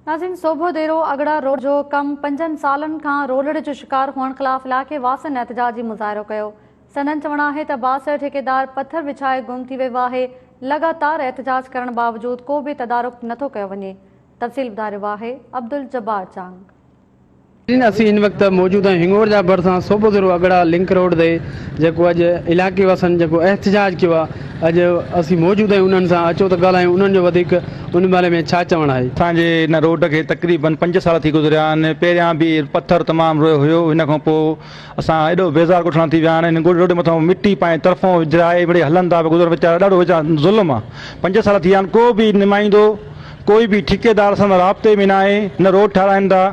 नाज़रीन, सोभो देरो अगड़ा रोड जो कम 5 सालन खां रोलड़ जो शिकार हुअण खिलाफ इलाके वासन एहतजाजी मुज़ाहिरो कयो। संदन चवण आहे त 62 ठेकेदार पत्थर विछाए गुम थी वियो आहे। लगातार एहतजाज करण बावजूद को भी तदारुक नथो कयो वञे। तफ़सील ॿुधायो आहे अब्दुल जब्बार चांग। असी इन वक्त मौजूद हैं हिंगोर जा भरसा सोबोदरो अगड़ा लिंक रोड दे जो अज इलाके वासन जो एहतजाज किया अज असी मौजूद हैं उन्हनि सां अचो तो ॻाल्हायूं उन्हनि जो वधीक उन बारे में छा चवण आहे। असांजे इन रोड के तकरीबन 5 साल थी गुज़रिया आहिनि। पहिरियां बि पत्थर तमामु रोयो हुयो, हिन खां पोइ असां एॾो बेज़ार कोठणा थी विया आहिनि। रोड मथां मिटी पाए तरफ़ों विझराए वरी हलनि था गुज़र वीचारा ॾाढो वीचारा ज़ुल्म आहे। 5 साल थी विया आहिनि, को बि नुमाइंदो कोई भी ठेकेदार सां राब्ते में ना आहे, न रोड ठाराइनि था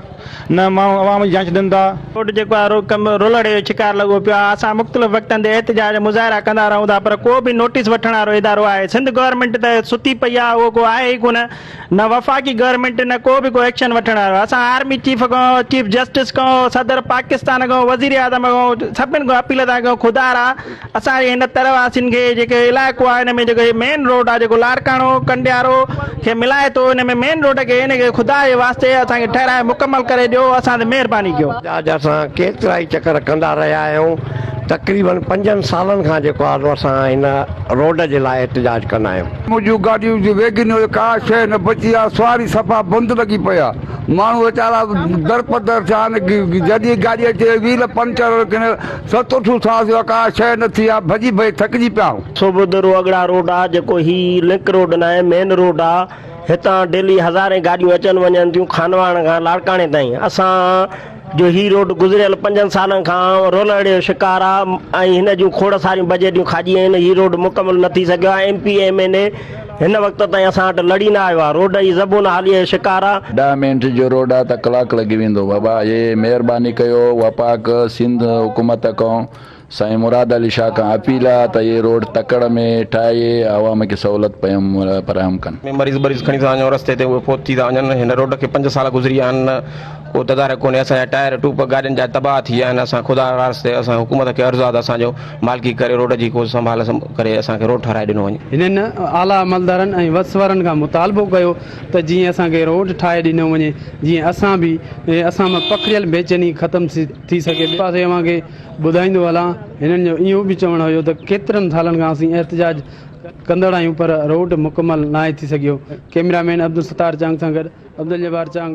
न माण्हू आवाम जी जांच ॾियनि था। रोड जेको कम रोलड़ जो शिकार लॻो पियो आहे। असां मुख़्तलिफ़ वक़्तनि ते एहतजाज मुज़ाहिरा कंदा रहूं था, पर को बि नोटिस वठण वारो इदारो आहे। सिंध गवर्नमेंट त सुती पई आहे, उहो को आहे ई कोन, न वफ़ाक़ी गवर्नमेंट न को बि को एक्शन वठण वारो। असां आर्मी चीफ खां, चीफ जस्टिस खां, सदर पाकिस्तान खां, वज़ीर आज़म खां सभिनि खां अपील था कयूं, ख़ुदा रा असांजे हिन तरवासियुनि खे जेके इलाइक़ो आहे हिन में जेको मेन रोड आहे जेको लारकाणो कंडियारो खे मिलाए थो, हिन में मेन रोड खे हिन खे ख़ुदा जे वास्ते असांखे ठहिराए मुकमल करे ॾियो। असां ते महिरबानी कयो। असां केतिरा ई चकर कंदा रहिया आहियूं। तकरीबन 5 सालनि खां जेको आहे असां हिन रोड जे लाइ एहतजाज कंदा आहियूं। मुंहिंजूं गाॾियूं जी वेगिनियूं का शइ न बची आहे, सवारी सफ़ा बंदि लॻी पई आहे। माण्हू वीचारा दरपदर थिया आहिनि। जॾहिं गाॾी अचे व्हील पंचर सतोठू था, का शइ न थी आहे, भॼी भई थकिजी पिया आहियूं। सोबोदरो अगड़ा रोड आहे जेको ही लिंक रोड न आहे, मेन रोड आहे। हितां डेली हज़ारे गाॾियूं अचनि वञनि थियूं खानवाण खां लाड़काणे ताईं। असां जो ही रोड गुज़रियल 5 सालनि खां रोलड़ जो शिकार आहे ऐं हिन जूं खोड़ सारियूं बजटियूं खाॼी आहिनि। ही रोड मुकमल न थी सघियो आहे। MP MLA हिन वक़्त ताईं असां वटि लड़ी न आयो आहे। रोड जी ज़बून हाली जो शिकार आहे। 10 मिनट जो रोड आहे त कलाक लॻी वेंदो। बाबा ये महिरबानी कयो वफ़ाक़ सिंध हुकूमत खां साईं मुराद अली शाह खां अपील आहे त ये रोड तकड़ में ठाहे आवाम खे सहूलियत फराहम कनि। मरीज़ खणी था वञूं रस्ते ते, उहे फोत थी था वञनि। हिन रोड खे 5 साल गुज़री विया आहिनि, को तदारक कोन्हे। असांजा टायर टूप गाॾियुनि जा तबाह थी विया आहिनि। असां ख़ुदा वास्ते असां हुकूमत खे अर्ज़ु आहे त असांजो मालिकी करे रोड जी को संभाल करे असांखे रोड ठाराए ॾिनो वञे। हिननि आला अमलदारनि ऐं वसवारनि खां मुतालबो कयो त जीअं असांखे रोड ठाहे ॾिनो वञे, जीअं असां मां पखिड़ियल बेचैनी ख़तम थी सघे। ॿिए पासे अव्हांखे ॿुधाईंदो हलां, हिननि जो इहो बि चवणु हुयो त केतिरनि सालनि खां असीं एहतजाज कंदड़ आहियूं पर रोड मुकमल न आहे थी सघियो। कैमरामैन अब्दुल सत्तार चांग सां गॾु अब्दुल जब्बार चांग।